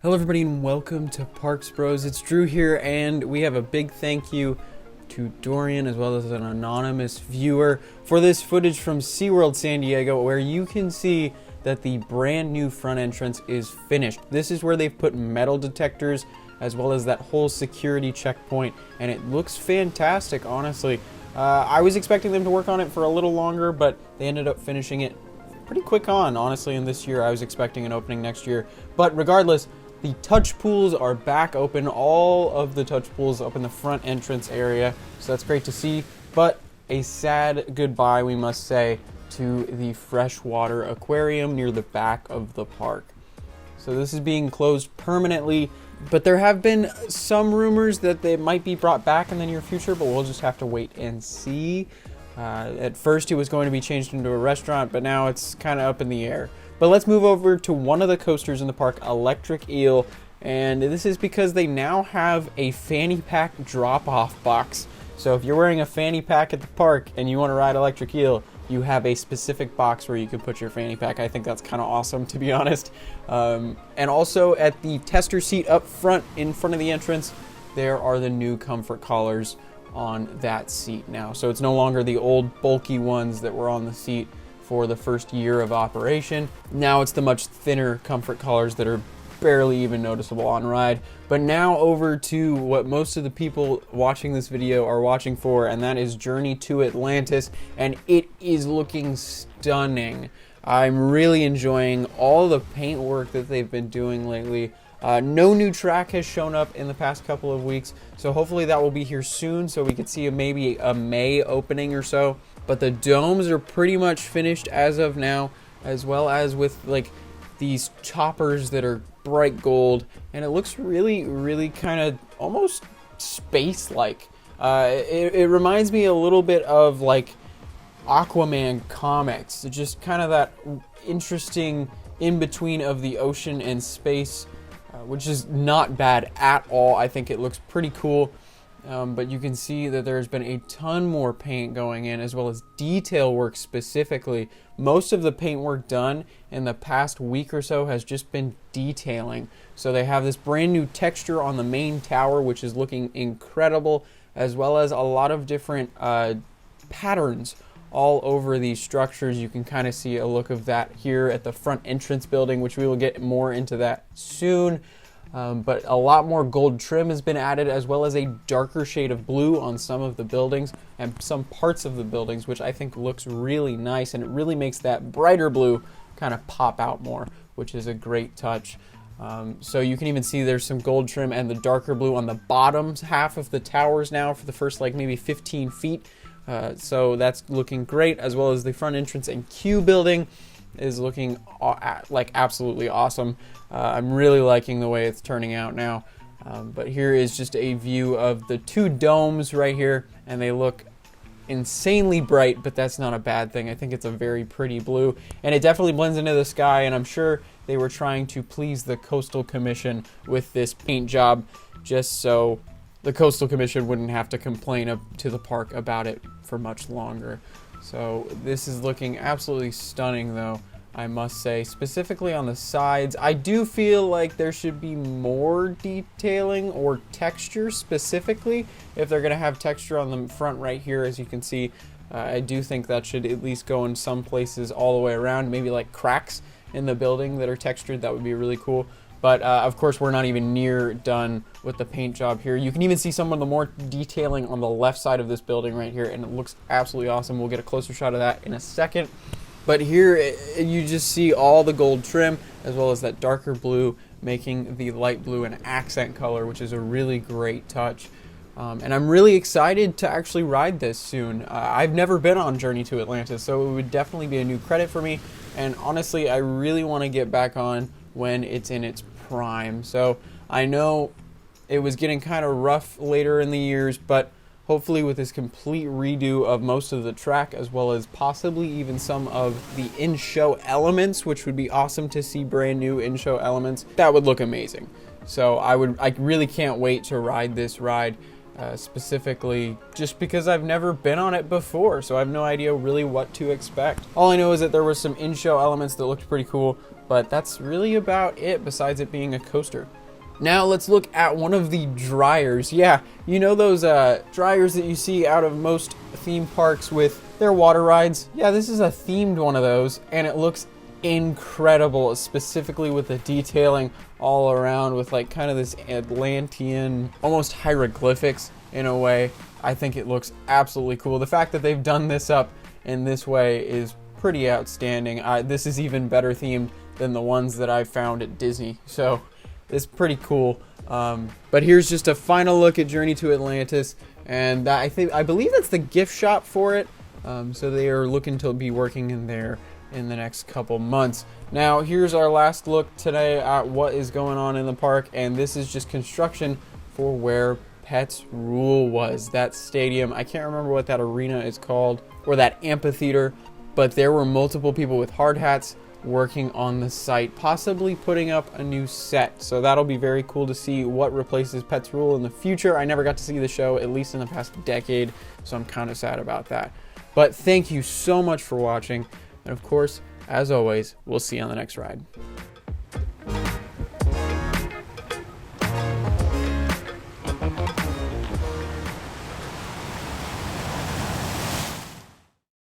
Hello everybody and welcome to Parks Bros. It's Drew here, and we have a big thank you to Dorian as well as an anonymous viewer for this footage from SeaWorld San Diego, where you can see that the brand new front entrance is finished. This is where they've put metal detectors as well as that whole security checkpoint, and it looks fantastic, honestly. I was expecting them to work on it for a little longer, but they ended up finishing it pretty quick on, honestly, in this year. I was expecting an opening next year, but regardless, the touch pools are back open, all of the touch pools up in the front entrance area, so that's great to see, but a sad goodbye, we must say, to the Freshwater Aquarium near the back of the park. So this is being closed permanently, but there have been some rumors that they might be brought back in the near future, but we'll just have to wait and see. At first it was going to be changed into a restaurant, but now it's kind of up in the air. But let's move over to one of the coasters in the park, Electric Eel, and this is because they now have a fanny pack drop-off box. So if you're wearing a fanny pack at the park and you want to ride Electric Eel, you have a specific box where you can put your fanny pack. I think that's kind of awesome, to be honest. And also at the tester seat up front, in front of the entrance, there are the new comfort collars on that seat now. So it's no longer the old bulky ones that were on the seat for the first year of operation. Now it's the much thinner comfort collars that are barely even noticeable on ride. But now over to what most of the people watching this video are watching for, and that is Journey to Atlantis, and it is looking stunning. I'm really enjoying all the paint work that they've been doing lately. No new track has shown up in the past couple of weeks, so hopefully that will be here soon, so we could see maybe a May opening or so. But the domes are pretty much finished as of now, as well as with like these choppers that are bright gold, and it looks really kind of almost space-like. It reminds me a little bit of like Aquaman comics, just kind of that interesting in-between of the ocean and space, which is not bad at all. I think it looks pretty cool. But you can see that there's been a ton more paint going in, as well as detail work specifically. Most of the paint work done in the past week or so has just been detailing. So they have this brand new texture on the main tower, which is looking incredible, as well as a lot of different patterns all over these structures. You can kind of see a look of that here at the front entrance building, which we will get more into that soon. But a lot more gold trim has been added, as well as a darker shade of blue on some of the buildings and some parts of the buildings, which I think looks really nice, and it really makes that brighter blue kind of pop out more, which is a great touch. So you can even see there's some gold trim and the darker blue on the bottom half of the towers now for the first like maybe 15 feet. So that's looking great, as well as the front entrance and queue building is looking like absolutely awesome. I'm really liking the way it's turning out now. But here is just a view of the two domes right here, and they look insanely bright, but that's not a bad thing. I think it's a very pretty blue, and it definitely blends into the sky, and I'm sure they were trying to please the Coastal Commission with this paint job, just so the Coastal Commission wouldn't have to complain to the park about it for much longer. So this is looking absolutely stunning, though, I must say. Specifically on the sides, I do feel like there should be more detailing or texture specifically. If they're going to have texture on the front right here, as you can see, I do think that should at least go in some places all the way around. Maybe like cracks in the building that are textured. That would be really cool. But of course, we're not even near done with the paint job here. You can even see some of the more detailing on the left side of this building right here, and it looks absolutely awesome. We'll get a closer shot of that in a second. But here you just see all the gold trim, as well as that darker blue, making the light blue an accent color, which is a really great touch. And I'm really excited to actually ride this soon. I've never been on Journey to Atlantis, so it would definitely be a new credit for me. And honestly, I really want to get back on when it's in its prime. So I know it was getting kind of rough later in the years, but hopefully with this complete redo of most of the track, as well as possibly even some of the in-show elements, which would be awesome to see brand new in-show elements, that would look amazing. So I really can't wait to ride this ride. specifically just because I've never been on it before, so I have no idea really what to expect. All I know is that there were some in-show elements that looked pretty cool, but that's really about it besides it being a coaster. Now let's look at one of the dryers. Yeah, you know those dryers that you see out of most theme parks with their water rides? Yeah, this is a themed one of those, and it looks incredible, specifically with the detailing all around with like kind of this Atlantean, almost hieroglyphics in a way. I think it looks absolutely cool. The fact that they've done this up in this way is pretty outstanding. This is even better themed than the ones that I found at Disney, so it's pretty cool. But here's just a final look at Journey to Atlantis, and I believe that's the gift shop for it. So they are looking to be working in there in the next couple months. Now here's our last look today at what is going on in the park, and this is just construction for where Pets Rule was. That stadium, I can't remember what that arena is called, or that amphitheater, but there were multiple people with hard hats working on the site, possibly putting up a new set. So that'll be very cool to see what replaces Pets Rule in the future. I never got to see the show, at least in the past decade, so I'm kind of sad about that. But thank you so much for watching. And of course, as always, we'll see you on the next ride.